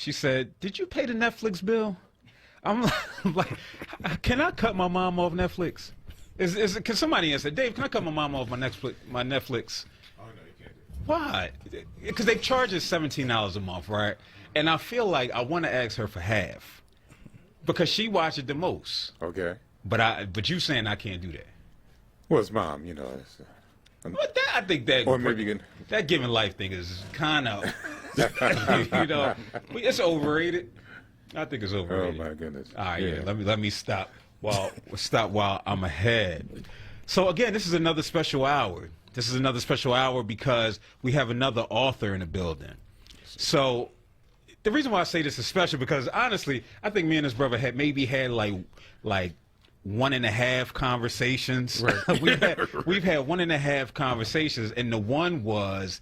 She said, "Did you pay the Netflix bill?" I'm like, "Can I cut my mom off Netflix?" Can somebody answer? Dave, can I cut my mom off my Netflix? Oh, no, you can't do it. Why? Because they charge us $17 a month, right? And I feel like I want to ask her for half because she watches the most. Okay. But you saying I can't do that? Well, it's mom, you know. But that, I think that Or maybe you can. that giving life thing is kind of, you know, it's overrated. I think it's Oh overrated. my goodness. All right, yeah. Let me stop while I'm ahead. So again, this is another special hour. This is another special hour because we have another author in the building. So the reason why I say this is special because honestly, I think me and his brother had like 1.5 conversations. Right. we've had 1.5 conversations, and the one was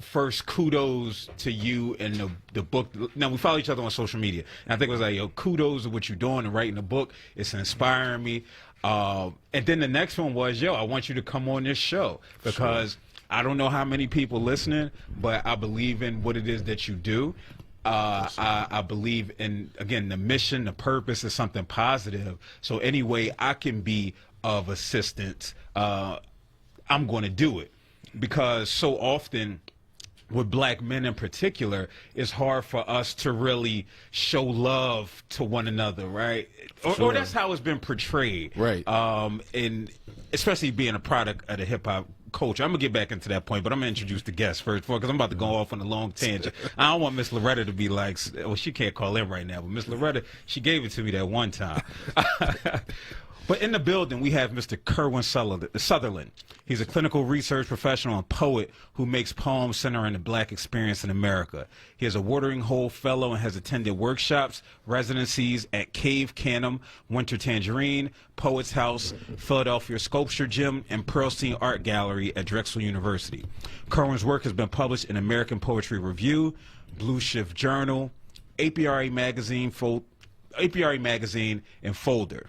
first, kudos to you and the book. Now, we follow each other on social media, and I think it was like, yo, kudos to what you're doing and writing the book. It's inspiring me. And then the next one was, yo, I want you to come on this show because I don't know how many people listening, but I believe in what it is that you do. I believe in, again, the mission, the purpose is something positive. So any way I can be of assistance, I'm going to do it. Because so often with black men in particular, it's hard for us to really show love to one another, right? Or that's how it's been portrayed. Right. And especially being a product of the hip-hop culture. I'm going to get back into that point, but I'm going to introduce the guest first because I'm about to go off on a long tangent. I don't want Miss Loretta to be like, well, she can't call in right now, but Miss Loretta, she gave it to me that one time. But in the building, we have Mr. Kirwyn Sutherland. He's a clinical research professional and poet who makes poems centering the black experience in America. He is a Watering Hole Fellow and has attended workshops, residencies at Cave Canem, Winter Tangerine, Poets House, Philadelphia Sculpture Gym, and Pearlstein Art Gallery at Drexel University. Kirwyn's work has been published in American Poetry Review, Blue Shift Journal, APRA Magazine, and Folder,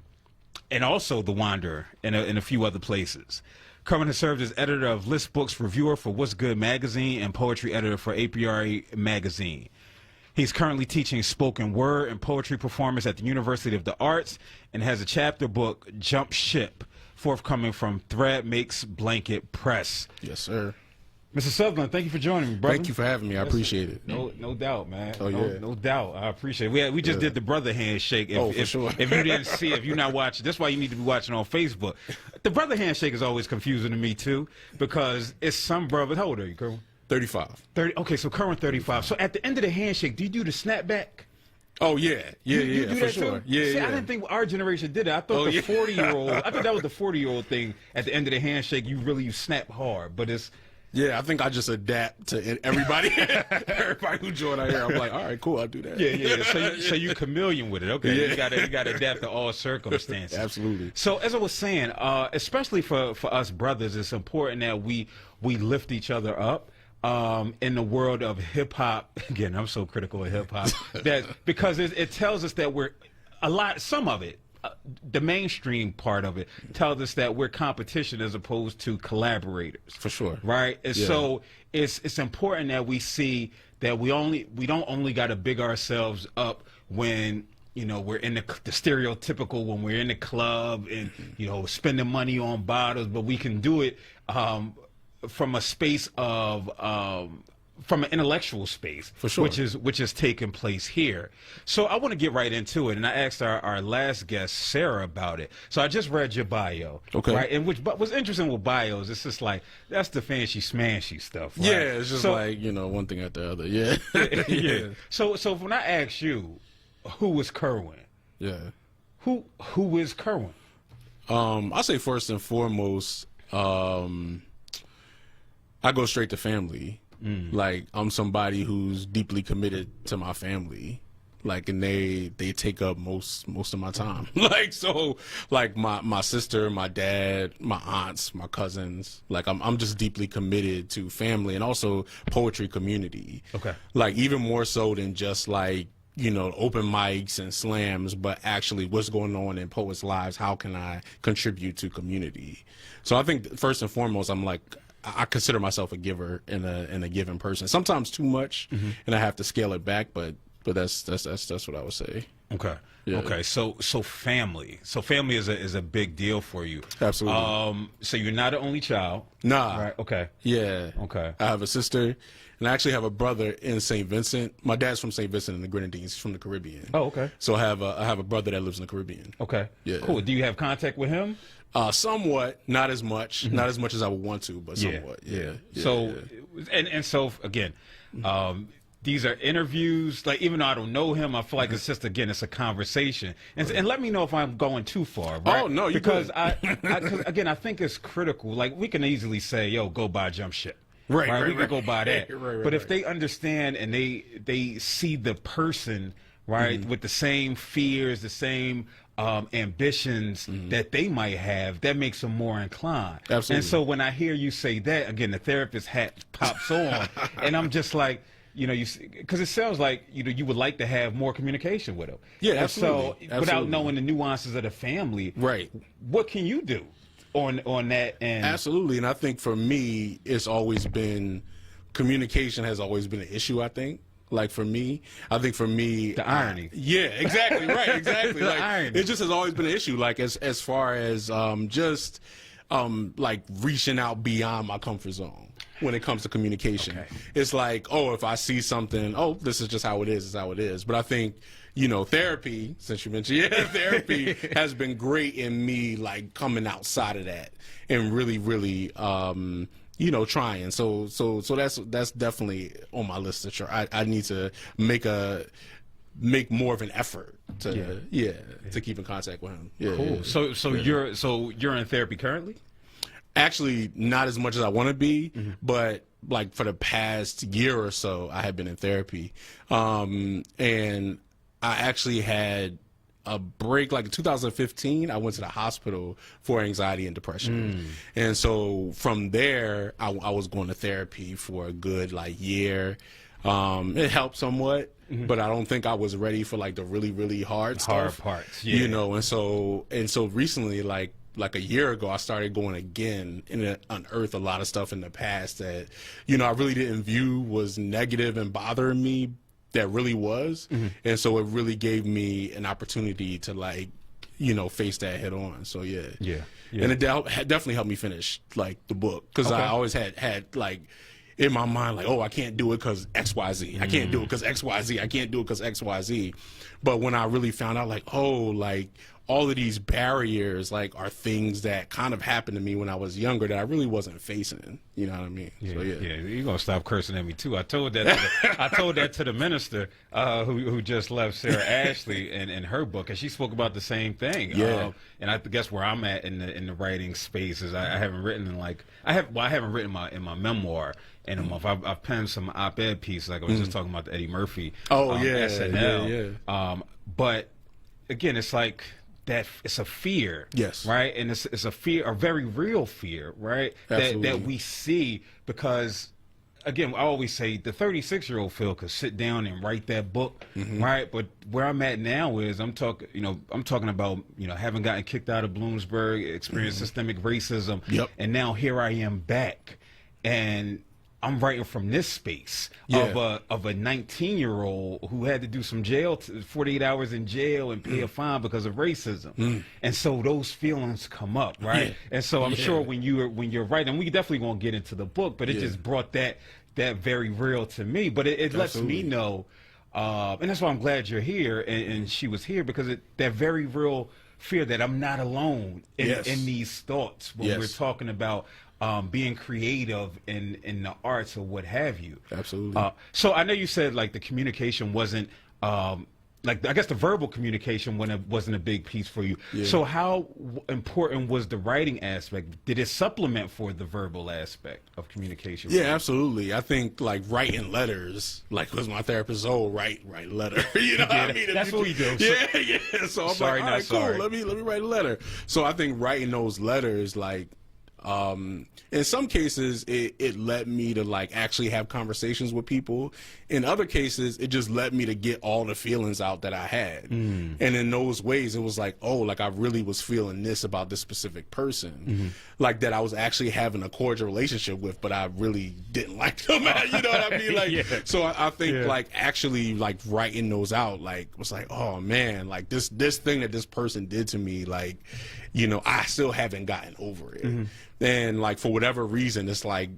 and also The Wanderer and a few other places. Kirwyn has served as editor of List Books, reviewer for What's Good magazine, and poetry editor for APRA magazine. He's currently teaching spoken word and poetry performance at the University of the Arts and has a chapter book, Jump Ship, forthcoming from Thread Makes Blanket Press. Yes, sir. Mr. Sutherland, thank you for joining me, brother. Thank you for having me. I appreciate it. No doubt, man. Oh, yeah. No doubt. I appreciate it. We just did the brother handshake. For sure. If you didn't see it, if you're not watching, that's why you need to be watching on Facebook. The brother handshake is always confusing to me, too, because it's some brother. How old are you, Kirwyn? 35. 30. Okay, so Kirwyn 35. So at the end of the handshake, do you do the snapback? Oh, yeah. You do for that sure. Too? Yeah, See, yeah. I didn't think our generation did it. I thought the 40-year-old, I thought that was the 40-year-old thing. At the end of the handshake, you snap hard, but it's... Yeah, I think I just adapt to everybody. Everybody who joined out here, I'm like, all right, cool, I'll do that. Yeah. So you chameleon with it. Okay, yeah. You gotta adapt to all circumstances. Absolutely. So as I was saying, especially for us brothers, it's important that we lift each other up. In the world of hip hop, again, I'm so critical of hip hop that because it tells us that some of it. The mainstream part of it tells us that we're competition as opposed to collaborators. For sure. Right? And so it's important that we see that we don't only got to big ourselves up when, we're in the stereotypical, when we're in the club and, spending money on bottles, but we can do it from a space of from an intellectual space, for sure, which is taking place here. So I want to get right into it, and I asked our last guest Sarah about it. So I just read your bio, okay? Right, and what's interesting with bios, it's just like that's the fancy smashy stuff, right? Yeah, it's just like one thing after the other. Yeah, yeah. So when I ask you, who was Kirwyn? Yeah, who is Kirwyn? I say first and foremost, I go straight to family. Like, I'm somebody who's deeply committed to my family, like, and they take up most of my time. Like my sister, my dad, my aunts, my cousins, like I'm just deeply committed to family and also poetry community. Okay. Like, even more so than just like, open mics and slams, but actually what's going on in poets' lives, how can I contribute to community? So I think first and foremost, I'm like, I consider myself a giver and a giving person. Sometimes too much, and I have to scale it back. But that's what I would say. Okay. Yeah. Okay. So family. So family is a big deal for you. Absolutely. So you're not an only child. Nah. Right. Okay. Yeah. Okay. I have a sister, and I actually have a brother in St. Vincent. My dad's from St. Vincent and the Grenadines. He's from the Caribbean. Oh, okay. So I have a brother that lives in the Caribbean. Okay. Yeah. Cool. Do you have contact with him? Somewhat, not as much, not as much as I would want to, but somewhat. Yeah. So, and so again, these are interviews. Like, even though I don't know him, I feel like it's just, again, it's a conversation. And let me know if I'm going too far. Right? Oh no, you because cause, again, I think it's critical. Like, we can easily say, "Yo, go buy jump ship." Right. We can go buy that. But if they understand and they see the person, right, with the same fears, the same ambitions that they might have, that makes them more inclined. Absolutely. And so when I hear you say that, again, the therapist hat pops on, and I'm just like, because it sounds like you would like to have more communication with them. Yeah, and absolutely. So without knowing the nuances of the family, right? What can you do on that end? Absolutely, and I think for me, it's always been communication has always been an issue. I think. Like for me, the irony. Yeah, exactly. Right, exactly. The like irony. it just has always been an issue. Like as far as just like reaching out beyond my comfort zone when it comes to communication. Okay. It's like, oh, if I see something, oh, this is just how it is. It's how it is. But I think therapy, since you mentioned, therapy has been great in me like coming outside of that and really, really. Trying. So that's definitely on my list to try. I need to make more of an effort to keep in contact with him. Yeah. Cool. Yeah. So you're in therapy currently? Actually, not as much as I want to be, but like for the past year or so, I have been in therapy, and I actually had a break. Like in 2015, I went to the hospital for anxiety and depression. And so from there, I was going to therapy for a good year. It helped somewhat, but I don't think I was ready for like the really, really hard parts. Yeah. And so recently, like a year ago, I started going again and unearthed a lot of stuff in the past that, I really didn't view was negative and bothering me. That really was. And so it really gave me an opportunity to face that head on. So yeah. And it definitely helped me finish like the book, because I always had like in my mind, like, oh, I can't do it because XYZ. I can't do it because XYZ. I can't do it because XYZ. But when I really found out, like, oh, like all of these barriers, like, are things that kind of happened to me when I was younger that I really wasn't facing. You know what I mean? Yeah, so, you're gonna stop cursing at me too. I told that to the minister who just left, Sarah Ashley, in her book, and she spoke about the same thing. Yeah. And I guess where I'm at in the writing space is I haven't written I haven't written in my memoir in a month. I've penned some op-ed pieces, like I was just talking about the Eddie Murphy. SNL. But again, it's like that. It's a fear, yes, right, and it's a fear, a very real fear, right, that we see, because again, I always say the 36-year-old Phil could sit down and write that book, right? But where I'm at now is I'm talking about having gotten kicked out of Bloomsburg, experienced systemic racism, and now here I am back, and I'm writing from this space of a 19-year-old who had to do some 48 hours in jail and pay a fine because of racism, and so those feelings come up, right? And so I'm sure when you're writing, we definitely gonna get into the book, but it just brought that very real to me. But it lets me know, and that's why I'm glad you're here and she was here, because that very real fear that I'm not alone in these thoughts when we're talking about being creative in the arts or what have you. Absolutely. So I know you said like the communication wasn't like, I guess the verbal communication wasn't a big piece for you. So how important was the writing aspect? Did it supplement for the verbal aspect of communication? Yeah, absolutely. I think like writing letters, like, was my therapist, write a letter. You know what I mean? That's what we do. So I'm like, all right, cool. Let me write a letter. So I think writing those letters, like, In some cases, it led me to like actually have conversations with people. In other cases, it just led me to get all the feelings out that I had. And in those ways, it was like, oh, like I really was feeling this about this specific person, like that I was actually having a cordial relationship with, but I really didn't like them. You know what I mean? Like, so I think like actually like writing those out, like was like, oh man, like this thing that this person did to me, like, you know, I still haven't gotten over it. And like for whatever reason, it's like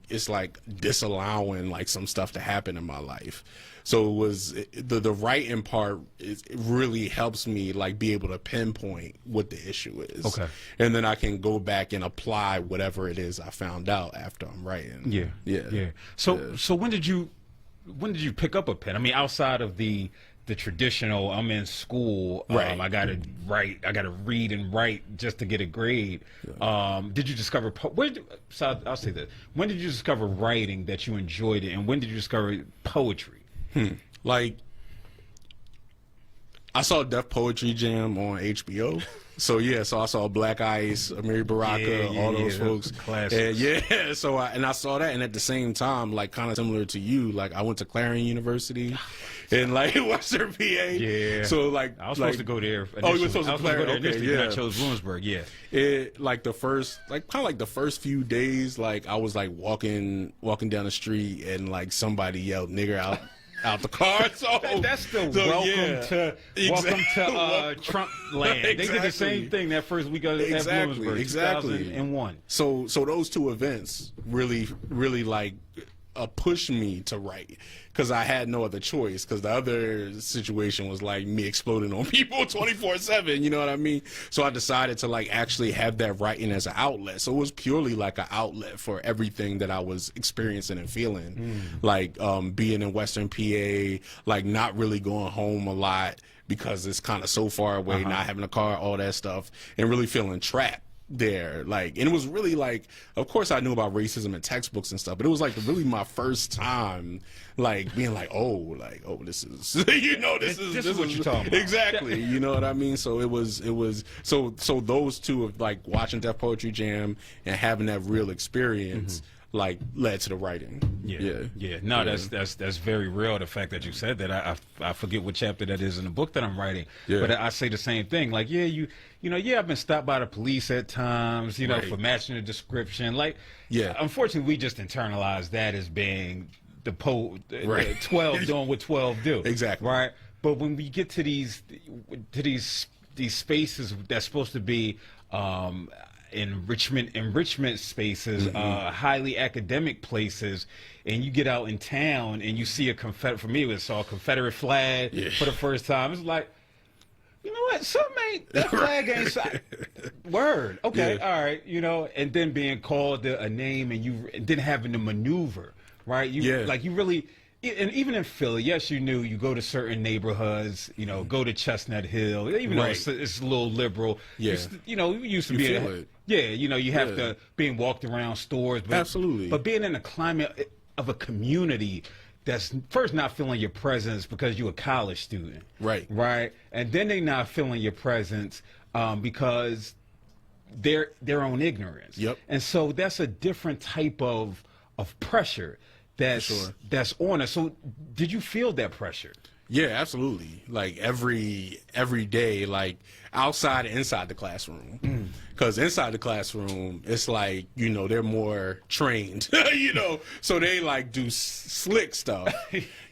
disallowing like some stuff to happen in my life. So it was the writing part. It really helps me like be able to pinpoint what the issue is. Okay. And then I can go back and apply whatever it is I found out after I'm writing. Yeah. So when did you pick up a pen? I mean, outside of the traditional, I'm in school, right. I gotta read and write just to get a grade. Did you discover I'll say this, when did you discover writing that you enjoyed it, and when did you discover poetry? Like, I saw Def Poetry Jam on HBO. So I saw Black Ice, Amiri Baraka, all those folks. Classics. And so I saw that, and at the same time, like kind of similar to you, like I went to Clarion University in like Western PA. Yeah. So like I was supposed to go there. Oh, you were supposed to Clarion? Okay, I chose Bloomsburg. Yeah. It like the first few days, like I was like walking down the street, and like somebody yelled "nigger" out the car. So that's the welcome to Trump land. Exactly. They did the same thing that first week of Bloomsburg, 2001. So those two events really like pushed me to write, because I had no other choice, because the other situation was like me exploding on people 24/7, you know what I mean? So I decided to like actually have that writing as an outlet. So it was purely like an outlet for everything that I was experiencing and feeling, like being in Western PA, like not really going home a lot because it's kind of so far away, not having a car, all that stuff, and really feeling trapped there. Like, and it was really like, of course I knew about racism in textbooks and stuff, but it was like really my first time like being like, oh, this is this is what you're talking about. Exactly. You know what I mean? So it was so those two of like watching Def Poetry Jam and having that real experience like led to the writing. No, that's very real. The fact that you said that, I forget what chapter that is in the book that I'm writing, but I say the same thing. Like, I've been stopped by the police at times, for matching the description. Like, unfortunately, we just internalize that as being the 12 doing what 12 do. Exactly. Right. But when we get to these spaces that's supposed to be enrichment spaces, highly academic places, and you get out in town and you see a for me it saw a Confederate flag for the first time. It's like, you know what, that flag ain't word. Okay, all right, and then being called a name and then having to maneuver, right? You really. And even in Philly, yes, you go to certain neighborhoods, go to Chestnut Hill, even though it's a little liberal. Yeah. We used to be you have to being walked around stores. But, absolutely. But being in a climate of a community that's first not feeling your presence because you're a college student. Right. And then they not feeling your presence because their own ignorance. Yep. And so that's a different type of pressure that's on us. So did you feel that pressure? Yeah, absolutely. Like every day, like outside and inside the classroom. Because inside the classroom, it's like, they're more trained, so they like do slick stuff,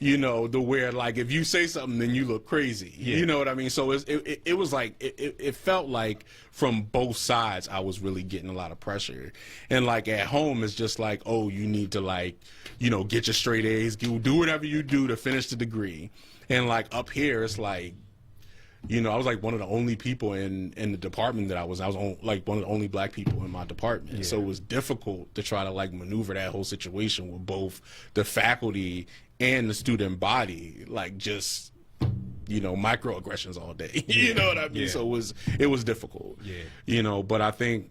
the where like if you say something, then you look crazy. You know what I mean? So it was like, it felt like from both sides, I was really getting a lot of pressure. And like at home, it's just like, oh, you need to like, get your straight A's, do whatever you do to finish the degree. And like up here, it's like, I was like one of the only people in the department that I was like one of the only black people in my department. So it was difficult to try to like maneuver that whole situation with both the faculty and the student body, like just, microaggressions all day. You know what I mean? So it was difficult. But I think,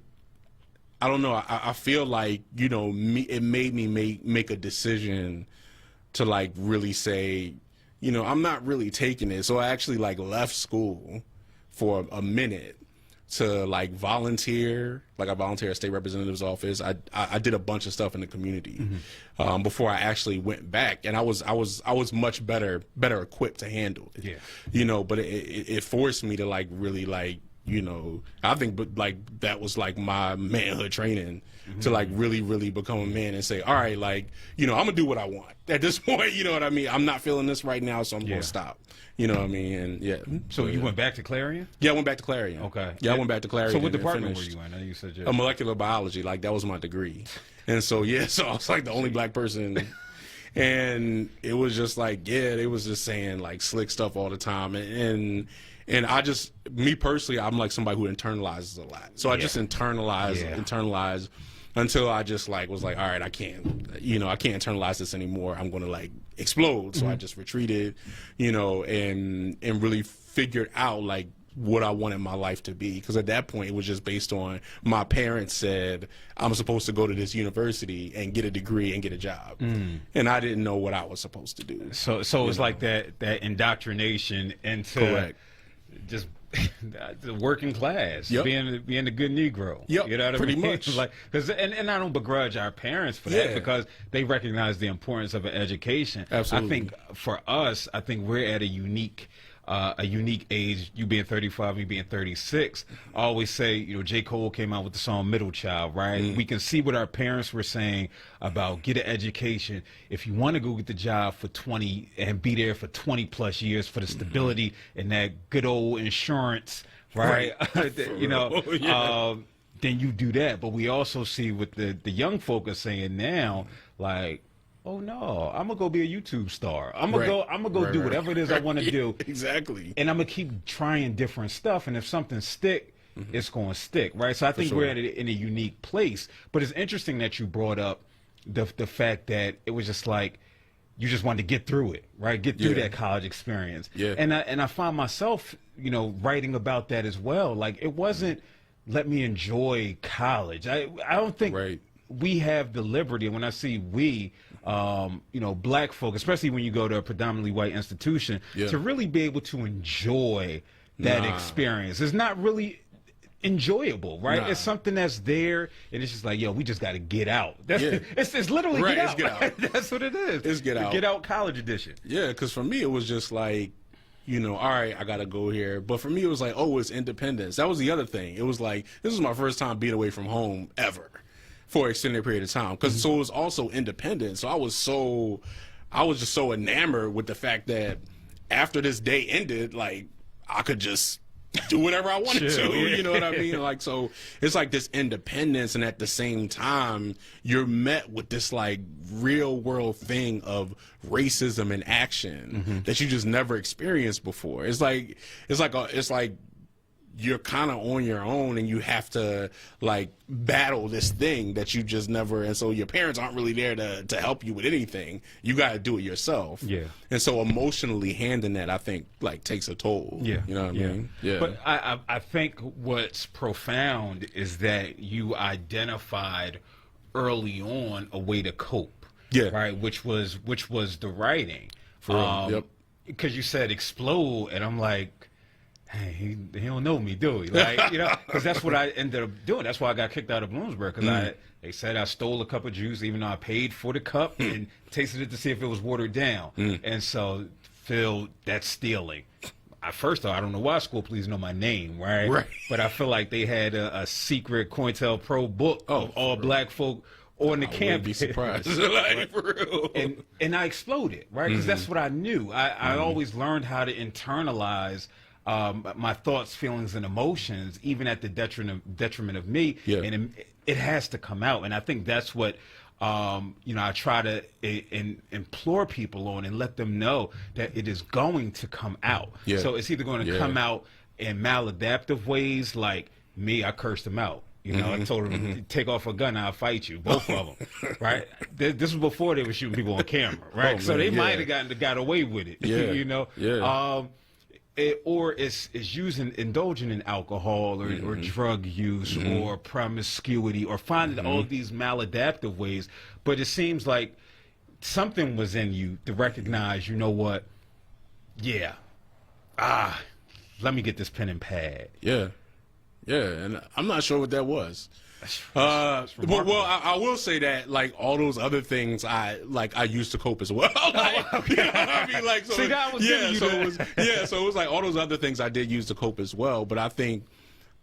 I don't know, I feel like, it made me make a decision to like really say, I'm not really taking it. So I actually like left school for a minute to like volunteer. Like I volunteer at state representative's office. I did a bunch of stuff in the community before I actually went back, and I was much better equipped to handle it. Yeah. You know, but it forced me to like really like, you know, I think but like that was like my manhood training to like really become a man and say, all right, like, you know, I'm gonna do what I want at this point. You know what I mean? I'm not feeling this right now, so I'm gonna stop. You know what I mean? And yeah. So you went back to Clarion? Yeah, I went back to Clarion. Okay. Yeah, I went back to Clarion. So what and department were finished you in? I know you said a molecular biology. Like that was my degree. And so yeah, so I was like the only black person. And it was just like, yeah, they was just saying like slick stuff all the time. And I just, me personally, I'm like somebody who internalizes a lot. So I just internalized until I just like was like, all right, I can't internalize this anymore. I'm going to like explode. So I just retreated, you know, and really figured out like what I wanted my life to be. Because at that point, it was just based on my parents said I'm supposed to go to this university and get a degree and get a job, and I didn't know what I was supposed to do. So it was like that indoctrination into Correct. just the working class, Yep. being a good Negro. Yep, You know what I pretty mean? much. Like, and I don't begrudge our parents for that Yeah. because they recognize the importance of an education. Absolutely. I think for us, I think we're at a unique age, you being 35, me being 36. I always say, you know, J. Cole came out with the song Middle Child, right? We can see what our parents were saying about get an education. If you want to go get the job for 20 and be there for 20 plus years for the stability and that good old insurance, right? You know, then you do that. But we also see what the young folk are saying now, like, oh no, I'm gonna go be a YouTube star. I'm gonna go do whatever it is I want to do. Exactly. And I'm gonna keep trying different stuff. And if something stick, it's gonna stick, right? So I think we're in a unique place. But it's interesting that you brought up the fact that it was just like you just wanted to get through it, right? Get through that college experience. Yeah. And I find myself, you know, writing about that as well. Like it wasn't let me enjoy college. I don't think we have the liberty. And when I see we, you know, black folk, especially when you go to a predominantly white institution, to really be able to enjoy that experience. It's not really enjoyable, right? It's something that's there, and it's just like, yo, we just got to get out. That's it's literally get out. It's get out. That's what it is. It's get out. Get out college edition. Yeah, because for me it was just like, you know, all right, I got to go here. But for me it was like, oh, it's independence. That was the other thing. It was like, this was my first time being away from home ever for an extended period of time. Because so it was also independent. So I was just so enamored with the fact that after this day ended, like I could just do whatever I wanted to. You know what I mean? Like, so it's like this independence, and at the same time, you're met with this like real world thing of racism in action that you just never experienced before. It's like you're kind of on your own, and you have to like battle this thing that you just never, and so your parents aren't really there to help you with anything. You got to do it yourself. Yeah. And so emotionally handling that, I think, like takes a toll. Yeah. You know what I mean? Yeah. But I think what's profound is that you identified early on a way to cope. Yeah. Right. Which was the writing. For real. Yep. Because you said explode, and I'm like, hey, he don't know me, do he? Like, you know, because that's what I ended up doing. That's why I got kicked out of Bloomsburg, because they said I stole a cup of juice, even though I paid for the cup and tasted it to see if it was watered down. And so, Phil, that's stealing. I first thought, I don't know why school police know my name, right? But I feel like they had a secret COINTELPRO book of all black folk on the campus. Be surprised. Like, for real. And I exploded, right? Because that's what I knew. I always learned how to internalize my thoughts, feelings, and emotions, even at the detriment of me. And it has to come out. And I think that's what, you know, I try to implore people on and let them know that it is going to come out. So it's either going to come out in maladaptive ways, like me, I cursed them out. You know, I told them, take off a gun, I'll fight you, both of them, right? This was before they were shooting people on camera, right? So they might have got away with it, you know? Or it's indulging in alcohol or drug use or promiscuity or finding all of these maladaptive ways. But it seems like something was in you to recognize, you know what? Yeah. Let me get this pen and pad. Yeah, and I'm not sure what that was. But well, I will say that like all those other things I used to cope as well. Like, you know what I mean? Like, so See, God was giving you that. So it was like all those other things I did use to cope as well. But I think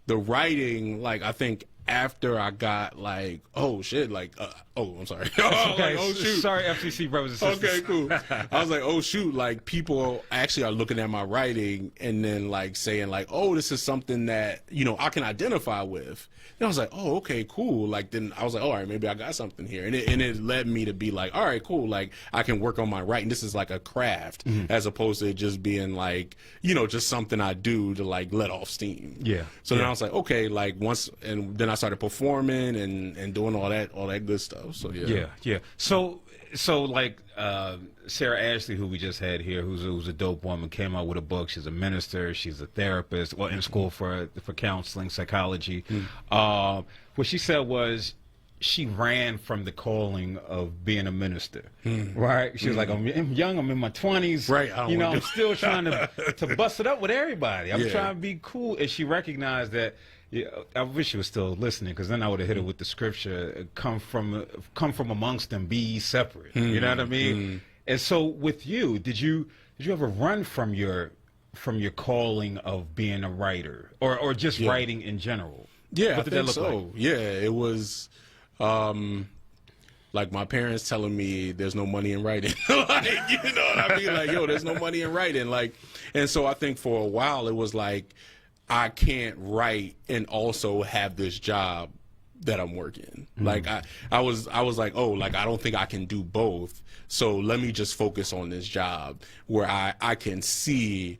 the writing, like I think after I got like, oh shit, like, I'm sorry. Okay, like, oh shoot. Sorry, FCC brothers and sisters. Okay, cool. I was like, oh shoot, like people actually are looking at my writing and then like saying like, oh, this is something that, you know, I can identify with. And I was like, oh, okay, cool. Like then I was like, all right, maybe I got something here. And it led me to be like, all right, cool. Like I can work on my writing. This is like a craft as opposed to just being like, you know, just something I do to like let off steam. Yeah. So then I was like, okay, like and then I started performing and doing all that good stuff. So yeah. So like Sarah Ashley, who we just had here, who's a dope woman, came out with a book. She's a minister. She's a therapist. Well, in school for counseling, psychology. What she said was she ran from the calling of being a minister. Right? She was like, I'm young. I'm in my 20s. Right. You know, I'm still trying to bust it up with everybody. I'm Yeah. trying to be cool. And she recognized that. Yeah, I wish she was still listening, because then I would have hit her with the scripture, come from amongst them, be ye separate. You know what I mean? And so with you, did you ever run from your calling of being a writer or just writing in general? Yeah, What did I that think look so. like? Yeah, it was like my parents telling me there's no money in writing. Like, you know what I mean? Like, yo, there's no money in writing. Like, and so I think for a while it was like, I can't write and also have this job that I'm working. Like I was like, oh, like I don't think I can do both. So let me just focus on this job where I can see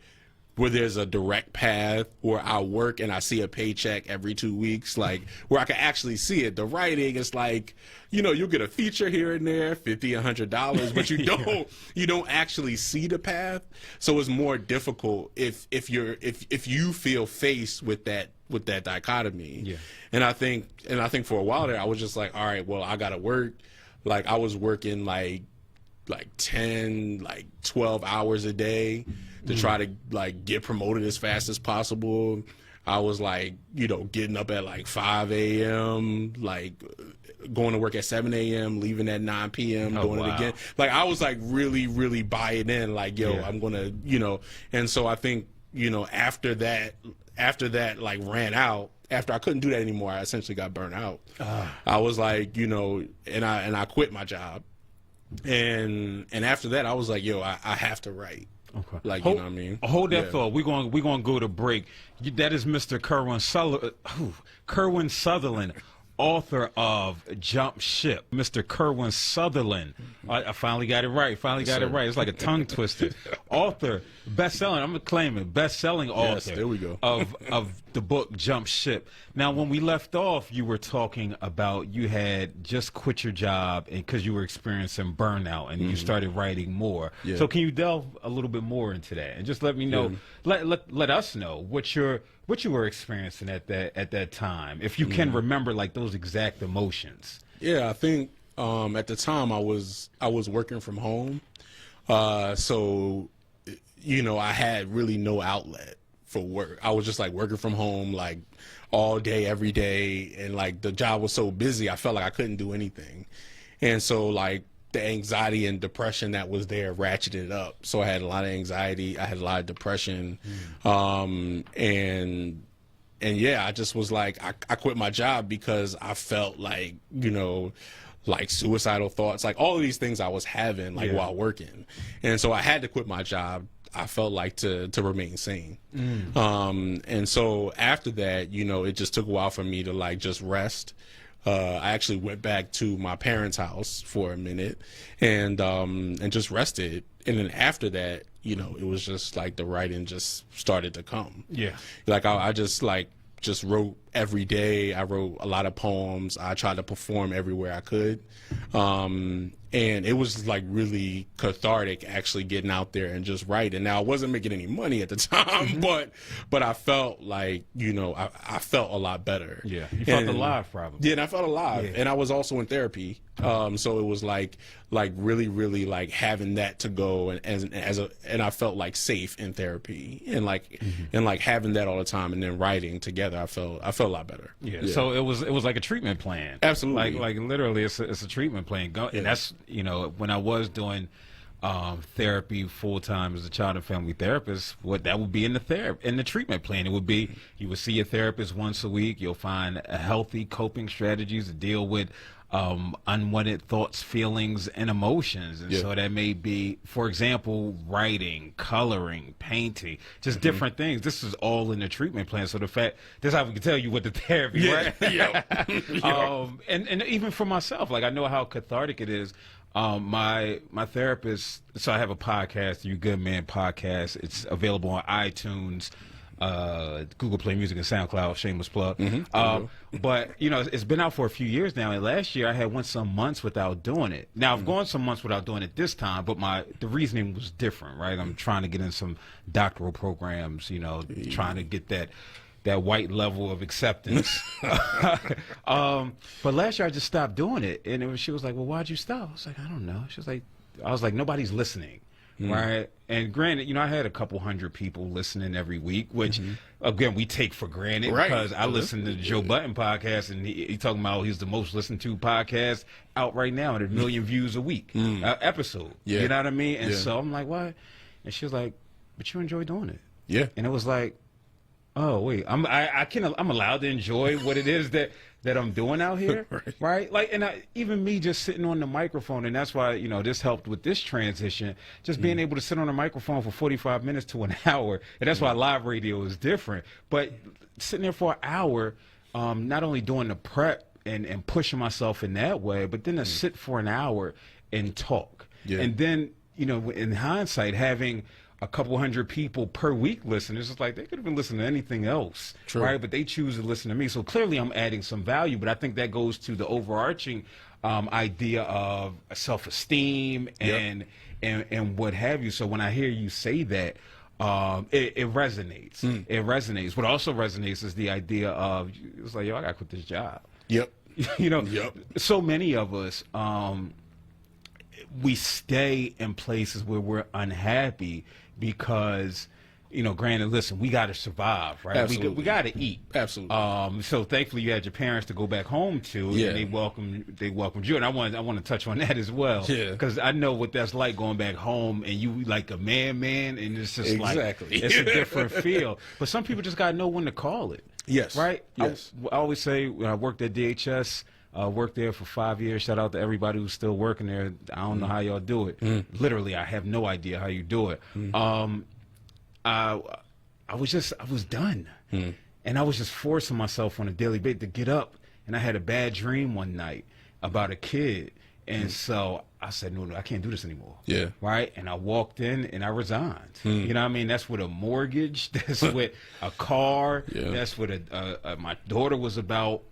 where there's a direct path where I work and I see a paycheck every 2 weeks, like where I can actually see it. The writing is like, you know, you'll get a feature here and there, $50, $100, but you don't actually see the path. So it's more difficult if you feel faced with that dichotomy. Yeah. And I think for a while there, I was just like, all right, well, I gotta work. Like I was working like 10, like 12 hours a day to try to like get promoted as fast as possible. I was like, you know, getting up at like 5 a.m., like going to work at 7 a.m., leaving at 9 p.m., doing it again. Like I was like really, really buying in, like, yo, I'm gonna, you know. And so I think, you know, after that like ran out, after I couldn't do that anymore, I essentially got burnt out. I was like, you know, and I quit my job. And after that, I was like, yo, I have to write. Okay. Like, you know what I mean? Hold that thought. We're going to go to break. That is Mr. Kirwyn Sutherland, author of Jump Ship. Mr. Kirwyn Sutherland. I finally got it right. It's like a tongue twister. Author, best-selling, I'm going to claim it, best-selling author. Yes, there we go. of the book Jump Ship. Now, when we left off, you were talking about you had just quit your job because you were experiencing burnout and you started writing more. Yeah. So can you delve a little bit more into that and just let me know, let us know what you were experiencing at that time, if you can remember like those exact emotions. Yeah, I think at the time I was working from home, so you know I had really no outlet for work. I was just like working from home like all day, every day, and like the job was so busy, I felt like I couldn't do anything, and so like the anxiety and depression that was there ratcheted up. So I had a lot of anxiety, I had a lot of depression, and yeah, I just was like, I quit my job because I felt like, you know, like suicidal thoughts, like all of these things I was having like while working. And so I had to quit my job, I felt like, to remain sane. And so after that, you know, it just took a while for me to like just rest. I actually went back to my parents' house for a minute and just rested. And then after that, you know, it was just like the writing just started to come. Yeah. Like I just wrote every day. I wrote a lot of poems. I tried to perform everywhere I could. And it was like really cathartic actually getting out there and just writing. Now I wasn't making any money at the time, but I felt like, you know, I felt a lot better. Yeah, you felt alive, probably. Yeah, and I felt alive, and I was also in therapy. So it was like really like having that to go, and I felt like safe in therapy, and like having that all the time, and then writing together. I felt a lot better. Yeah. So it was like a treatment plan. Absolutely. Like literally, it's a treatment plan. And that's, you know, when I was doing therapy full time as a child and family therapist, what that would be in the treatment plan. It would be, you would see a therapist once a week. You'll find healthy coping strategies to deal with unwanted thoughts, feelings, and emotions. And so that may be, for example, writing, coloring, painting, just different things. This is all in the treatment plan. So that's how we can tell you what the therapy, right? And even for myself, like, I know how cathartic it is. My therapist, so I have a podcast, You Good Man podcast. It's available on iTunes, Google Play Music, and SoundCloud. Shameless plug. But you know, it's been out for a few years now, and last year I went some months without doing it. Now I've gone some months without doing it this time, but the reasoning was different, right? I'm trying to get in some doctoral programs, you know, trying to get that white level of acceptance. But last year I just stopped doing it, and she was like, "Well, why'd you stop?" I was like, "I don't know." She was like, "I was like, nobody's listening." Right. And granted, you know, I had a couple hundred people listening every week, which again, we take for granted, because I listen to the Joe Budden podcast, and he talking about he's the most listened to podcast out right now at 1 million views a week episode. You know what I mean? And so I'm like, what? And she was like, but you enjoy doing it. Yeah. And it was like, oh wait, I'm allowed to enjoy what it is that I'm doing out here, right? Like, and even me just sitting on the microphone, and that's why, you know, this helped with this transition, just being able to sit on the microphone for 45 minutes to an hour, and that's why live radio is different. But sitting there for an hour, not only doing the prep and pushing myself in that way, but then to sit for an hour and talk, and then, you know, in hindsight, having a couple hundred people per week listen. It's just like they could have been listening to anything else, right? But they choose to listen to me. So clearly I'm adding some value, but I think that goes to the overarching idea of self-esteem and what have you. So when I hear you say that, it resonates. It resonates. What also resonates is the idea of, it's like, yo, I got to quit this job. You know, so many of us, we stay in places where we're unhappy because, you know, granted, listen, we got to survive, right? Absolutely. We got to eat. Absolutely. So thankfully you had your parents to go back home to, and they welcomed you. And I want to touch on that as well. Because I know what that's like, going back home and you like a man, and it's just like, it's a different feel. But some people just got to know when to call it. Right? I always say, when I worked at DHS, worked there for 5 years. Shout out to everybody who's still working there. I don't know how y'all do it. Literally, I have no idea how you do it. I was done. And I was just forcing myself on a daily basis to get up. And I had a bad dream one night about a kid. And so I said, no, I can't do this anymore. Right? And I walked in and I resigned. You know what I mean? That's with a mortgage. That's with a car. That's with my daughter was about,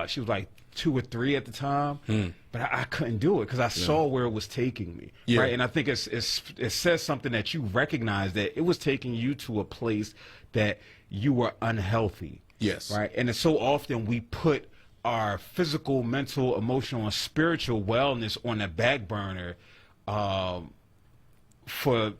she was like 2 or 3 at the time, but I couldn't do it because I saw where it was taking me, right? And I think it says something that you recognize that it was taking you to a place that you were unhealthy, right? And it's so often we put our physical, mental, emotional, and spiritual wellness on the back burner for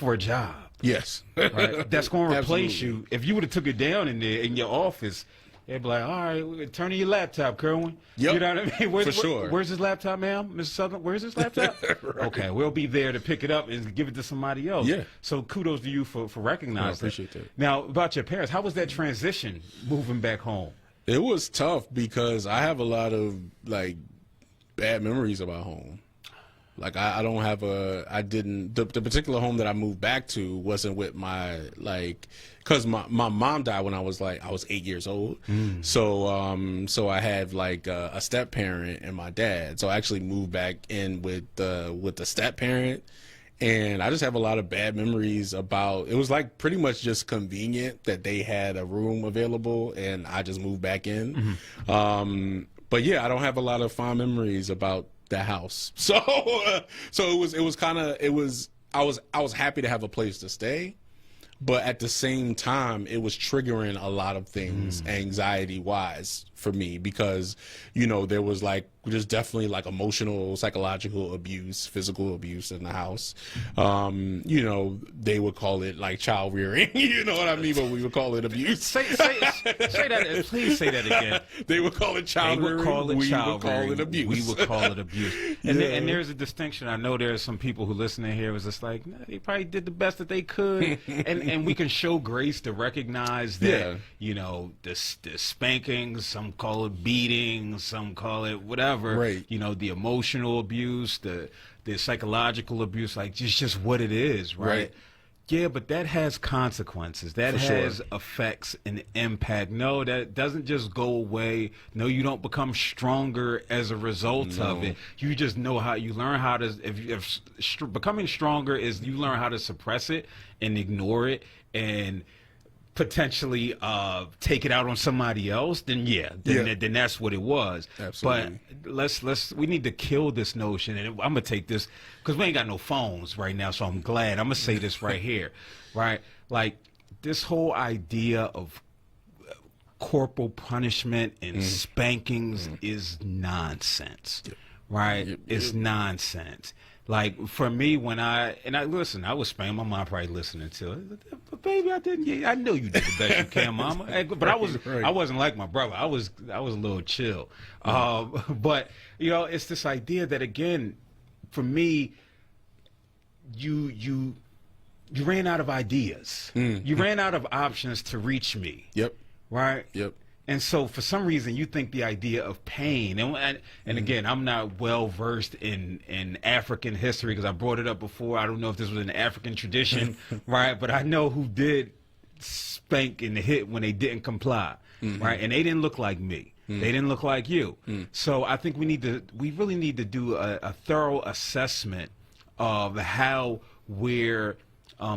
a job, right? That's going to replace you. If you would have took it down in there in your office, they'd be like, all right, turn in your laptop, Kirwyn. You know what I mean? Sure. Where's his laptop, ma'am? Mrs. Sutherland, where's his laptop? Okay, we'll be there to pick it up and give it to somebody else. So kudos to you for recognizing I appreciate that. Now, about your parents, how was that transition moving back home? It was tough because I have a lot of, like, bad memories about home. Like, I don't have the particular home that I moved back to wasn't with my, like, because my mom died when I was 8 years old. So I had, like, a step parent and my dad. So I actually moved back in with the step parent. And I just have a lot of bad memories about, it was like pretty much just convenient that they had a room available and I just moved back in. But yeah, I don't have a lot of fond memories about the house. So I was happy to have a place to stay, but at the same time it was triggering a lot of things anxiety wise for me, because there was there's definitely emotional, psychological abuse, physical abuse in the house. They would call it child rearing, you know what I mean, but we would call it abuse. Say that, please say that again. They would call it child rearing. We would call it abuse. We would call it abuse. And there's a distinction. I know there's some people who listen in here was just like, nah, they probably did the best that they could, and we can show grace to recognize that the spankings, some call it beatings, some call it whatever, right? The emotional abuse, the psychological abuse, it's just what it is, right? Yeah, but that has consequences. That has effects and impact. No, that doesn't just go away. No, you don't become stronger as a result of it. You just know how. You learn how to. If becoming stronger is you learn how to suppress it and ignore it and potentially take it out on somebody else, then then that's what it was. Absolutely. But we need to kill this notion, and I'm gonna take this because we ain't got no phones right now, so I'm glad. I'm gonna say this right here, right? This whole idea of corporal punishment and spankings is nonsense, right? It's nonsense. For me, when I was spanked. My mom probably listening to it. But baby, I didn't. Yeah, I know you did the best you can, mama. But I wasn't like my brother. I was a little chill. But it's this idea that, again, for me, you ran out of ideas. You ran out of options to reach me. Yep. Right. Yep. And so, for some reason, you think the idea of pain, and again, I'm not well versed in African history because I brought it up before. I don't know if this was an African tradition, right? But I know who did spank and hit when they didn't comply, right? And they didn't look like me. They didn't look like you. So I think we really need to do a thorough assessment of how we're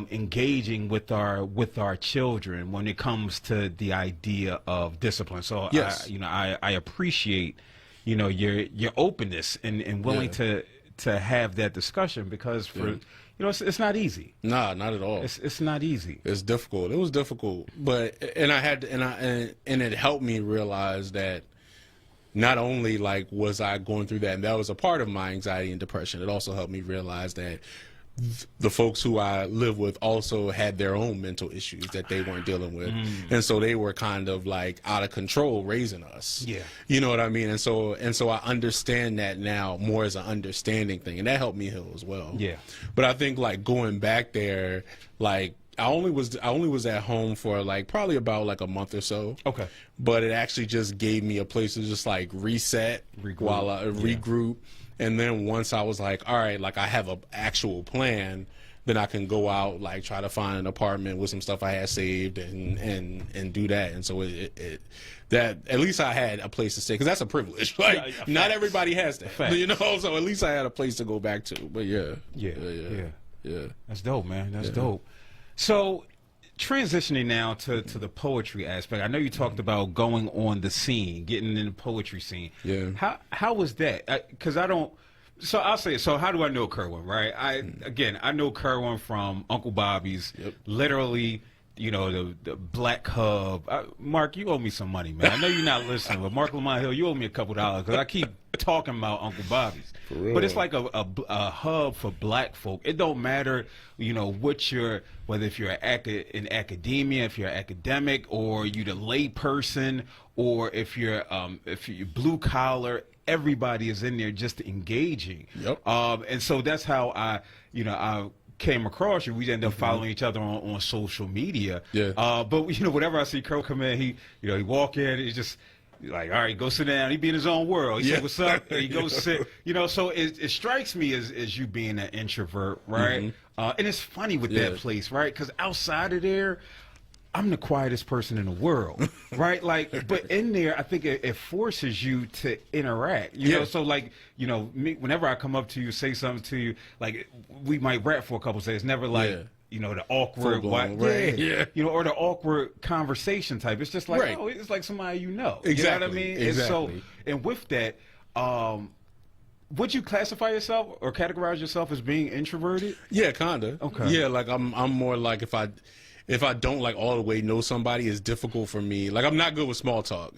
engaging with our children when it comes to the idea of discipline. So yes. I appreciate your openness and willing to have that discussion, because it's not easy. Nah, not at all. It's not easy. It's difficult. It was difficult, but and it helped me realize that not only was I going through that, and that was a part of my anxiety and depression, it also helped me realize that the folks who I live with also had their own mental issues that they weren't dealing with. And so they were kind of out of control raising us. Yeah. You know what I mean? And so I understand that now more as an understanding thing, and that helped me heal as well. Yeah. But I think going back there, I only was at home for probably about a month or so. Okay. But it actually just gave me a place to just reset, while I regroup. And then once I was all right, I have an actual plan, then I can go out, try to find an apartment with some stuff I had saved and do that. And so that at least I had a place to stay, because that's a privilege. Not everybody has that, so at least I had a place to go back to. But yeah. That's dope, man. That's dope. So, transitioning now to the poetry aspect. I know you talked about going on the scene, getting in the poetry scene. Yeah. How was that? Because I don't. So I'll say. So how do I know Kirwyn? Right. I know Kirwyn from Uncle Bobby's. Yep. Literally, the Black Hub. Mark, you owe me some money, man. I know you're not listening, but Mark Lamont Hill, you owe me a couple $, because I keep talking about Uncle Bobby's. But it's like a hub for Black folk. It don't matter, whether if you're in academia, if you're academic, or you're the lay person, or if you're blue collar. Everybody is in there just engaging. Yep. And so that's how I came across you. We ended up following each other on social media. Yeah. But whenever I see Kirwyn come in, he walk in, he's just all right, go sit down. He be in his own world. He said, "What's up?" And he goes sit. So it strikes me as you being an introvert, right? And it's funny with that place, right? Because outside of there, I'm the quietest person in the world, right? But in there, I think it forces you to interact, you know? So me, whenever I come up to you, say something to you, we might rap for a couple seconds. It's never the awkward, or the awkward conversation type. It's just it's like somebody Exactly. You know what I mean? Exactly. And with that, would you classify yourself or categorize yourself as being introverted? Yeah, kinda. Okay. Yeah, like I'm more like if I don't like all the way know somebody, it's difficult for me. Like I'm not good with small talk.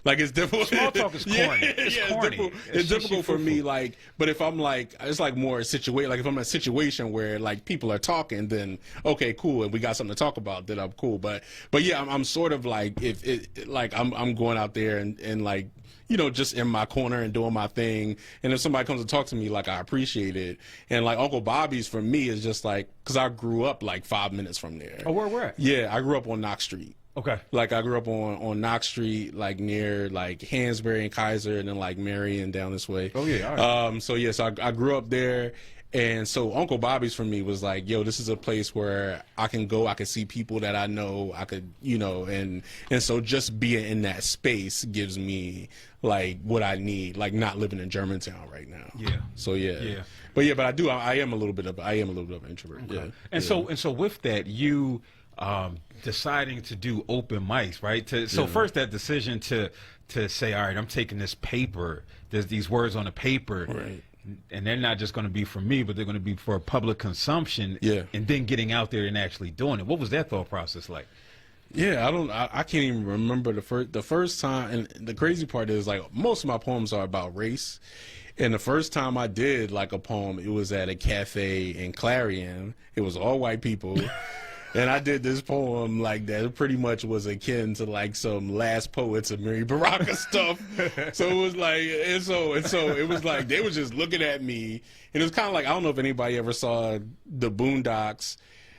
Like it's difficult. Small talk is corny. It's corny. It's difficult for me. Like, but if I'm like, it's like more a situation. Like if I'm in a situation where like people are talking, then okay, cool, and we got something to talk about, then I'm cool. But yeah, I'm sort of like if it like I'm going out there and like, you know, just in my corner and doing my thing. And if somebody comes to talk to me, like, I appreciate it. And like Uncle Bobby's for me is just like, because I grew up like 5 minutes from there. Oh, where at? Yeah, I grew up on Knox Street. Okay. Like I grew up on Knox Street, like near like Hansberry and Kaiser, and then like Marion down this way. Oh yeah. All right. So I grew up there, and so Uncle Bobby's for me was like, yo, this is a place where I can go, I can see people that I know, I could, you know, and so just being in that space gives me like what I need, like not living in Germantown right now. Yeah. So yeah. Yeah. But I am a little bit of an introvert. Okay. Yeah. And so with that, you deciding to do open mics, right? So first that decision to say, all right, I'm taking this paper, there's these words on a paper, Right. and they're not just going to be for me, but they're going to be for public consumption. Yeah. And then getting out there and actually doing it. What was that thought process like? Yeah, I can't even remember the first time. And the crazy part is like most of my poems are about race. And the first time I did like a poem, it was at a cafe in Clarion. It was all white people. And I did this poem like that. It pretty much was akin to like some Last Poets of Mary Baraka stuff. So it was like, and so it was like they were just looking at me, and it was kind of like, I don't know if anybody ever saw the Boondocks.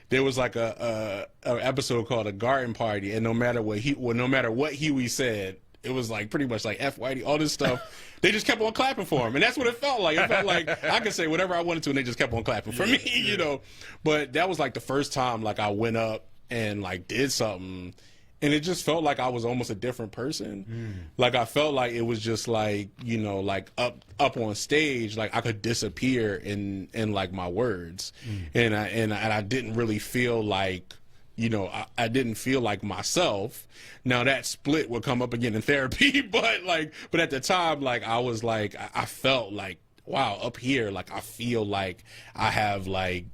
There was like a episode called A Garden Party, and no matter what Huey said, it was like pretty much like F Whitey, all this stuff. They just kept on clapping for him, and that's what it felt like. It felt like I could say whatever I wanted to, and they just kept on clapping for me, you know. But that was like the first time like I went up and like did something, and it just felt like I was almost a different person. Like I felt like it was just like, you know, like up on stage, like I could disappear in like my words, and I didn't really feel like, you know, I didn't feel like myself. Now that split will come up again in therapy, but at the time, like I was like, I felt like, wow, up here, like I feel like I have like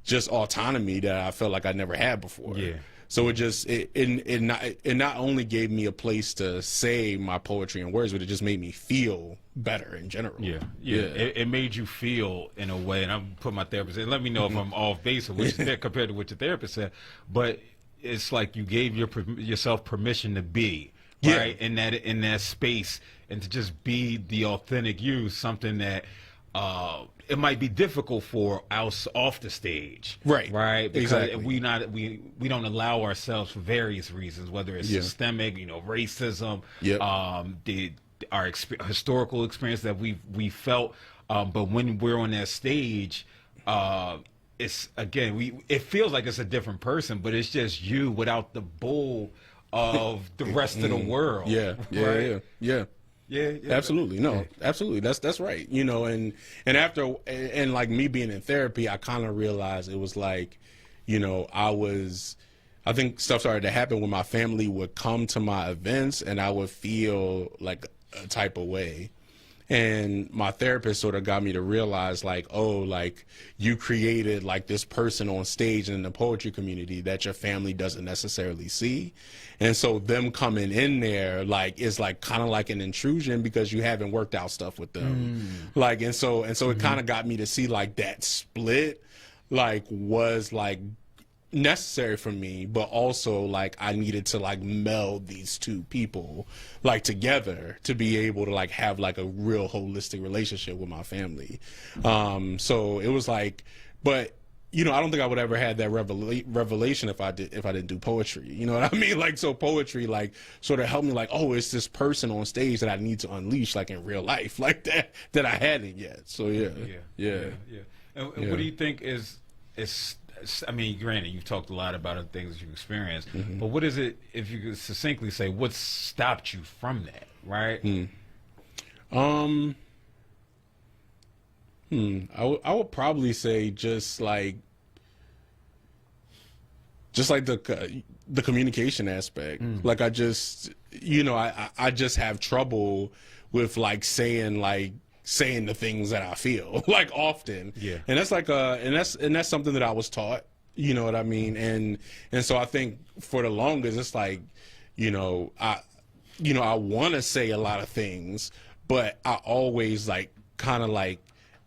just autonomy that I felt like I never had before. Yeah. So it not only gave me a place to say my poetry and words, but it just made me feel better in general. Yeah. It made you feel in a way, and I'm putting my therapist in. Let me know if I'm off base or compared to what your therapist said. But it's like you gave yourself permission to be right in that space and to just be the authentic you. Something that it might be difficult for us off the stage, right? Because we don't allow ourselves for various reasons, whether it's systemic, you know, racism, our historical experience that we felt. But when we're on that stage, it's again, it feels like it's a different person, but it's just you without the bull of the rest of the world. Yeah, absolutely. No, absolutely. That's right. You know, and after like me being in therapy, I kind of realized it was like, you know, I think stuff started to happen when my family would come to my events and I would feel like a type of way. And my therapist sort of got me to realize like, oh, like you created like this person on stage and in the poetry community that your family doesn't necessarily see. And so them coming in there like is like kind of like an intrusion because you haven't worked out stuff with them. Like, and so it kind of got me to see like that split like was like necessary for me, but also like I needed to like meld these two people like together to be able to like have like a real holistic relationship with my family. So it was like, but you know, I don't think I would ever had that revelation if I didn't do poetry. You know what I mean? Like, so poetry like sort of helped me like, oh, it's this person on stage that I need to unleash like in real life like that I hadn't yet. So yeah. And what do you think is I mean, granted, you've talked a lot about the things you've experienced, but what is it, if you could succinctly say, what stopped you from that, right? I would probably say just like the communication aspect. Like I just, you know, I just have trouble with like saying like saying the things that I feel like often. Yeah. And that's like and that's something that I was taught, you know what I mean? And so I think for the longest it's like, I want to say a lot of things, but I always like kind of like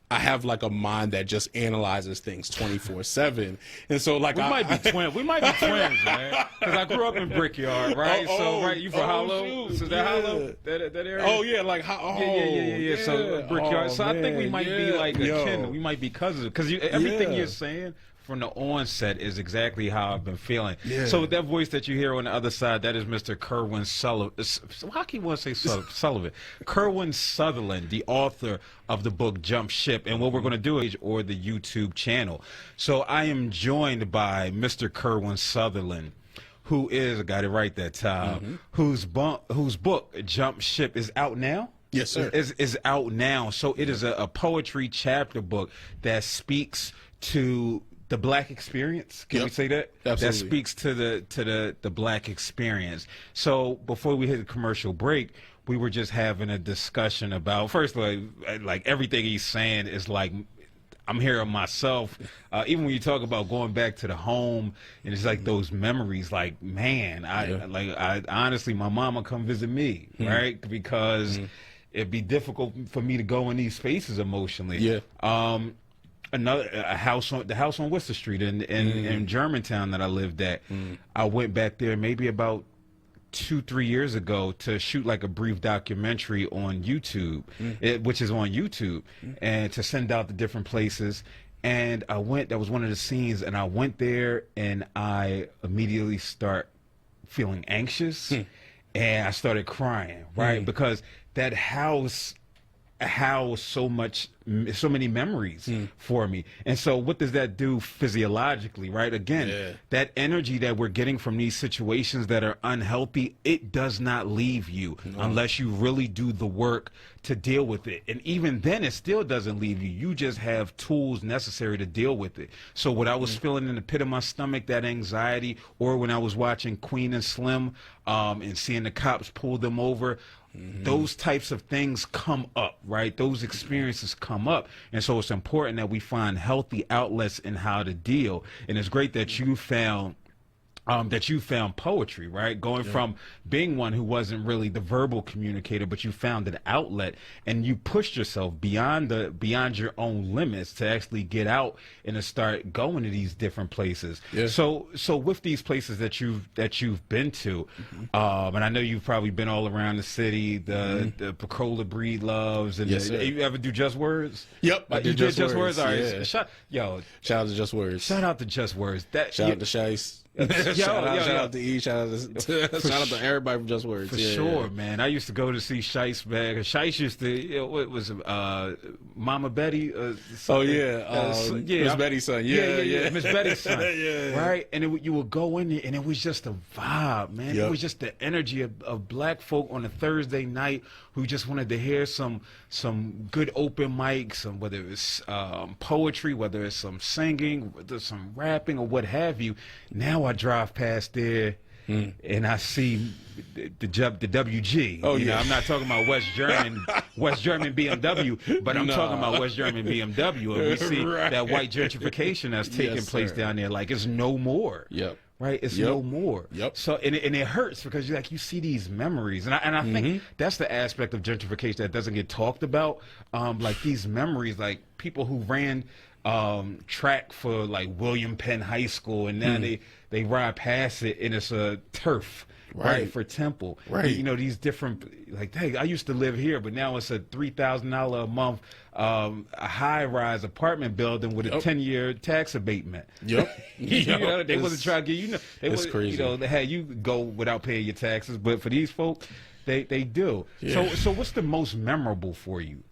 I have like a mind that just analyzes things 24/7, and so like we might be twins. We might be twins, man. Because I grew up in Brickyard, right? You from Hollow? Shoot, So that Hollow, that area. Oh yeah, like Yeah. So Brickyard. So I think we might be like a kin. We might be cousins because everything you're saying from the onset is exactly how I've been feeling. Yeah. So that voice that you hear on the other side, that is Mr. Kirwyn Sullivan. How can you want to say Sullivan? Kirwyn Sutherland, the author of the book Jump Ship. And what we're going to do is or the YouTube channel. So I am joined by Mr. Kirwyn Sutherland, who is, I got it right that time, whose book Jump Ship is out now. Yes, sir. Is out now. So it is a poetry chapter book that speaks to the Black experience. Can we say that? Absolutely. That speaks to the Black experience. So before we hit the commercial break, we were just having a discussion about, first, like everything he's saying is like, I'm hearing myself, even when you talk about going back to the home, and it's like those memories, like, man, I honestly, my mama come visit me, right? Because it'd be difficult for me to go in these spaces emotionally. Yeah. The house on Worcester Street in Germantown that I lived at. I went back there maybe about 2-3 years ago to shoot like a brief documentary on YouTube, which is on YouTube, and to send out to different places. And I went. That was one of the scenes, and I went there, and I immediately start feeling anxious, and I started crying, right? Because that house housed so many memories for me. And so what does that do physiologically, right? Again, that energy that we're getting from these situations that are unhealthy, it does not leave you unless you really do the work to deal with it. And even then, it still doesn't leave you. You just have tools necessary to deal with it. So what I was feeling in the pit of my stomach, that anxiety, or when I was watching Queen and Slim and seeing the cops pull them over, those types of things come up, right? Those experiences come up. And so it's important that we find healthy outlets in how to deal. And it's great that you found poetry, right? Going from being one who wasn't really the verbal communicator, but you found an outlet and you pushed yourself beyond your own limits to actually get out and to start going to these different places. Yeah. So with these places that you've been to, and I know you've probably been all around the city, the Pecola Breed Loves, and you ever do Just Words? Yep, I did Just Words. All right, yeah. Shout out to Just Words. Shout out to Just Words. Shout out to Shice. Shout out to E. Shout out to everybody from Just Words. For sure, man. I used to go to see Shice back. Shice used to, what was it, Mama Betty? Miss Betty's son. Yeah. Miss Betty's son. Yeah. Right? And you would go in there, and it was just a vibe, man. It was just the energy of black folk on a Thursday night who just wanted to hear some good open mics, whether it's poetry, whether it's some singing, whether it's some rapping or what have you. Now I drive past there and I see the WG. Oh, yeah. I'm not talking about West German BMW, but I'm talking about West German BMW, and we see that white gentrification that's taking place down there. Like, it's no more. Yep. Right, it's no more. Yep. So and it hurts because you see these memories, and I think that's the aspect of gentrification that doesn't get talked about. Like these memories, like people who ran track for like William Penn High School, and now they ride past it and it's a turf. Right, for Temple. Right. You know, these different, like, hey, I used to live here, but now it's a $3,000 a month a high-rise apartment building with a 10-year tax abatement. Yep. You know, they wasn't trying to get, it's crazy. You know, they had you go without paying your taxes, but for these folks, they do. Yeah. So what's the most memorable for you?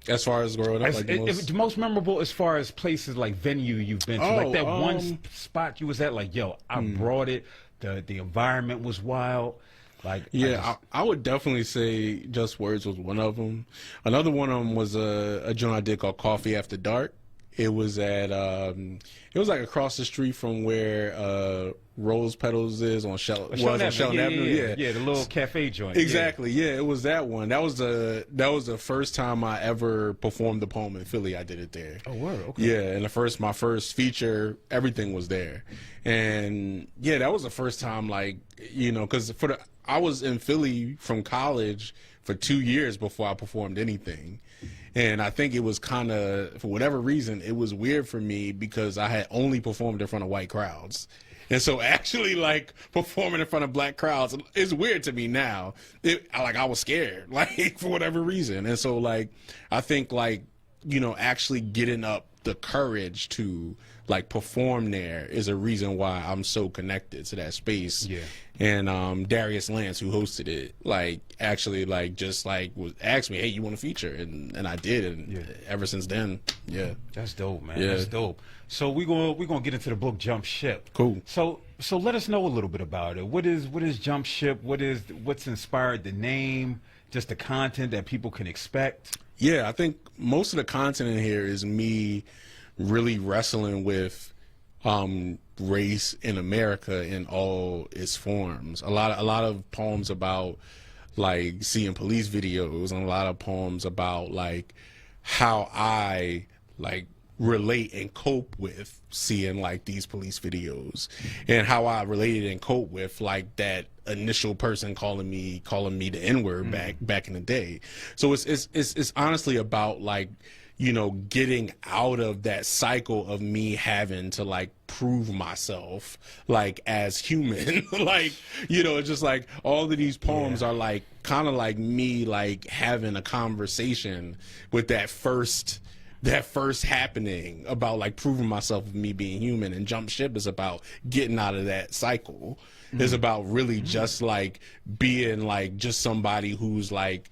As far as growing up, the most memorable as far as places like venue you've been to, like that one spot you was at, like, yo, I brought it. The environment was wild. Like, I would definitely say Just Words was one of them. Another one of them was a joint I did called Coffee After Dark. It was at it was like across the street from where Rose Petals is on Shelton Avenue. Yeah, the little cafe joint. Exactly. Yeah, it was that one. That was the first time I ever performed the poem in Philly. I did it there. Oh, word. Okay. Yeah, and my first feature, everything was there, and yeah, that was the first time, like, you know, because I was in Philly from college for 2 years before I performed anything. And I think it was kind of, for whatever reason, it was weird for me because I had only performed in front of white crowds. And so actually, like, performing in front of black crowds is weird to me now. I was scared, like, for whatever reason. And so, like, I think, like, you know, actually getting up the courage to, like, perform there is a reason why I'm so connected to that space. Yeah. And Darius Lance, who hosted it, like, actually, like, just, like, asked me, hey, you want to feature? And I did, and ever since then, yeah. That's dope, man. Yeah. That's dope. So we're gonna get into the book Jump Ship. Cool. So let us know a little bit about it. What is Jump Ship? What's inspired the name? Just the content that people can expect? Yeah, I think most of the content in here is me really wrestling with race in America in all its forms. A lot of poems about, like, seeing police videos, and a lot of poems about, like, how I, like, relate and cope with seeing, like, these police videos, and how I related and cope with, like, that initial person calling me the N-word back in the day. So it's honestly about, like, you know, getting out of that cycle of me having to, like, prove myself, like, as human. Like, you know, it's just like all of these poems are, like, kind of like me, like, having a conversation with that first happening about, like, proving myself of me being human. And Jump Ship is about getting out of that cycle. It's about really just, like, being, like, just somebody who's, like,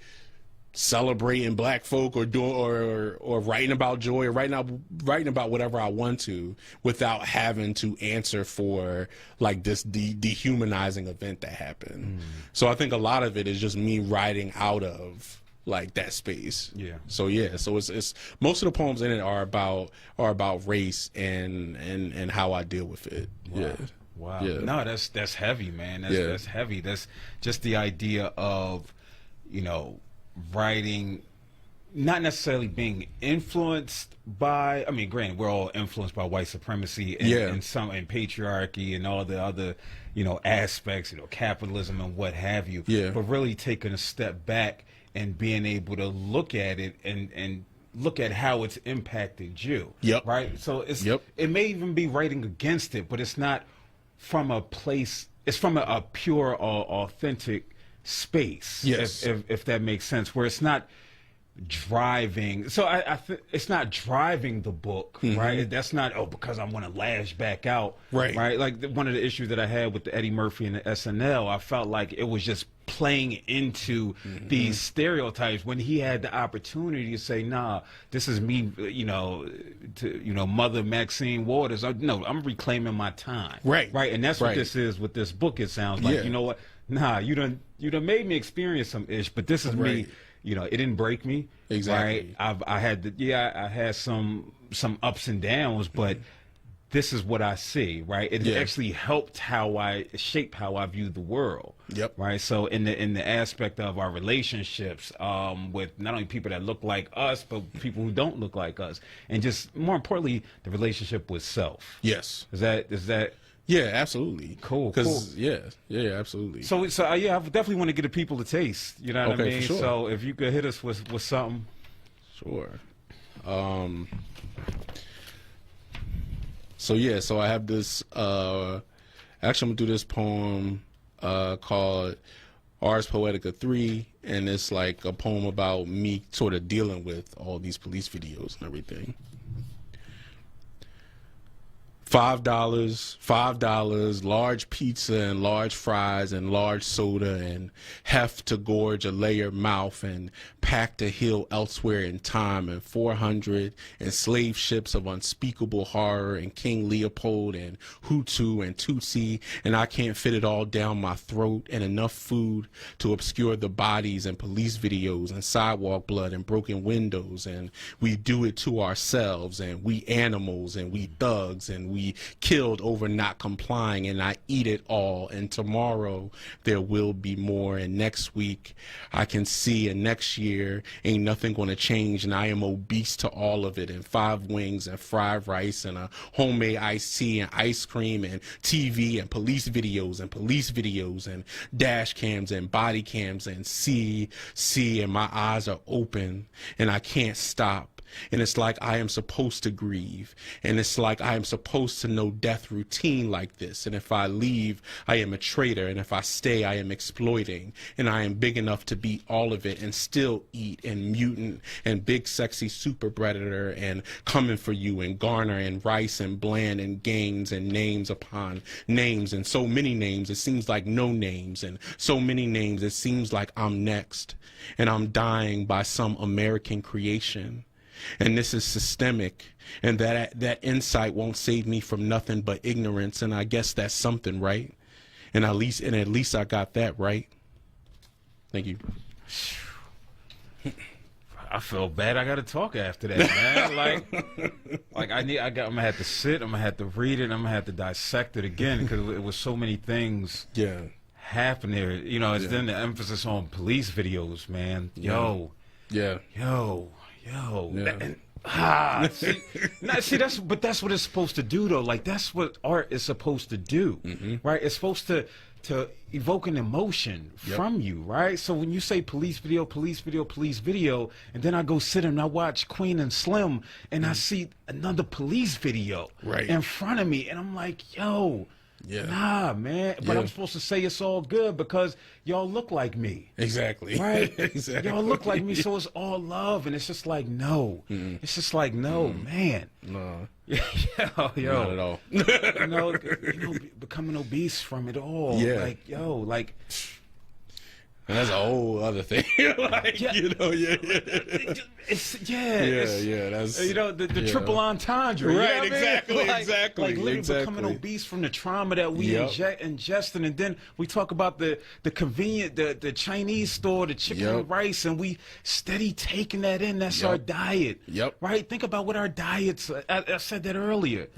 celebrating black folk or doing or writing about joy or writing about whatever I want to without having to answer for, like, this dehumanizing event that happened. So I think a lot of it is just me writing out of, like, that space. Yeah. So it's most of the poems in it are about race and how I deal with it. Wow. Yeah. Wow. Yeah. No, that's heavy, man. That's heavy. That's just the idea of, you know, writing, not necessarily being influenced by, I mean, granted, we're all influenced by white supremacy and patriarchy and all the other, you know, aspects, you know, capitalism and what have you. Yeah. But really taking a step back and being able to look at it and look at how it's impacted you. Yep. Right? So it may even be writing against it, but it's not from a place, it's from a pure or authentic space. Yes. If that makes sense, where it's not driving. So it's not driving the book, right? That's not, because I want to lash back out, right? Like one of the issues that I had with the Eddie Murphy and the SNL, I felt like it was just playing into these stereotypes when he had the opportunity to say, nah, this is me, you know, to, you know, Mother Maxine Waters. No, I'm reclaiming my time, right? And that's what this is with this book. It sounds like, you know what? Nah, you done made me experience some ish, but this is me. You know, it didn't break me. Exactly. Right? I had some ups and downs, but this is what I see. Right. It actually helped shape how I view the world. Yep. Right. So in the aspect of our relationships, with not only people that look like us, but people who don't look like us, and just more importantly, the relationship with self. Yes. Is that? Yeah, absolutely. Cool. Yeah, absolutely. So I definitely want to get the people a taste. You know what I mean? For sure. So if you could hit us with something. Sure. So I have this. Actually, I'm gonna do this poem called Ars Poetica 3, and it's like a poem about me sort of dealing with all these police videos and everything. $5, large pizza and large fries and large soda and heft to gorge a layered mouth and pack to heal elsewhere in time and 400 enslaved ships of unspeakable horror and King Leopold and Hutu and Tutsi, and I can't fit it all down my throat, and enough food to obscure the bodies and police videos and sidewalk blood and broken windows, and we do it to ourselves, and we animals and we thugs, and we killed over not complying, and I eat it all, and tomorrow there will be more, and next week I can see, and next year ain't nothing gonna change, and I am obese to all of it, and 5 wings and fried rice and a homemade iced tea and ice cream and TV and police videos and dash cams and body cams and see, and my eyes are open and I can't stop. And it's like I am supposed to grieve. And it's like I am supposed to know death routine like this. And if I leave, I am a traitor. And if I stay, I am exploiting. And I am big enough to be all of it and still eat and mutant and big sexy super predator and coming for you and Garner and Rice and Bland and games and names upon names and so many names. It seems like no names and so many names. It seems like I'm next and I'm dying by some American creation. And this is systemic, and that insight won't save me from nothing but ignorance, and I guess that's something, right? And at least I got that right. Thank you. I feel bad. I got to talk after that, man. I'm gonna have to sit. I'm gonna have to read it. I'm gonna have to dissect it again because it was so many things. Yeah. Happen there. You know, it's then the emphasis on police videos, man. Yo. Yeah. Yo. Yeah. See, that's what it's supposed to do, though. Like, that's what art is supposed to do, right? It's supposed to evoke an emotion from you, right? So when you say police video, and then I go sit and I watch Queen and Slim, and I see another police video in front of me, and I'm like, yo. Yeah. Nah, man. But I'm supposed to say it's all good because y'all look like me. Exactly. Right? Exactly. Y'all look like me, so it's all love. And it's just like, no. It's just like, no, man. No. Yo. Not at all. you know, becoming obese from it all. Yeah. Like, and that's a whole other thing. That's that's the triple entendre, right? You know what I mean? Exactly. Like literally becoming obese from the trauma that we ingesting, and then we talk about the convenient, the Chinese store, the chicken and rice, and we steady taking that in. That's our diet. Right. Think about what our diets. I said that earlier.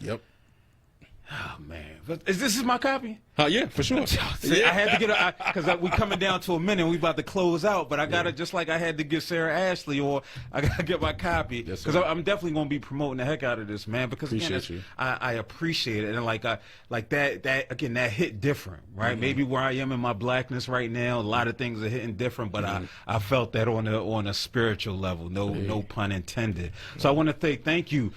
Oh man, this is my copy? Yeah, for sure. See, I had to get because we coming down to a minute. We about to close out, but I gotta just like I had to get Sarah Ashley, or I gotta get my copy because I'm definitely gonna be promoting the heck out of this, man. Because again, I appreciate it, and like that again, that hit different, right? Maybe where I am in my blackness right now, a lot of things are hitting different, but I felt that on a spiritual level. No pun intended. So I want to thank you.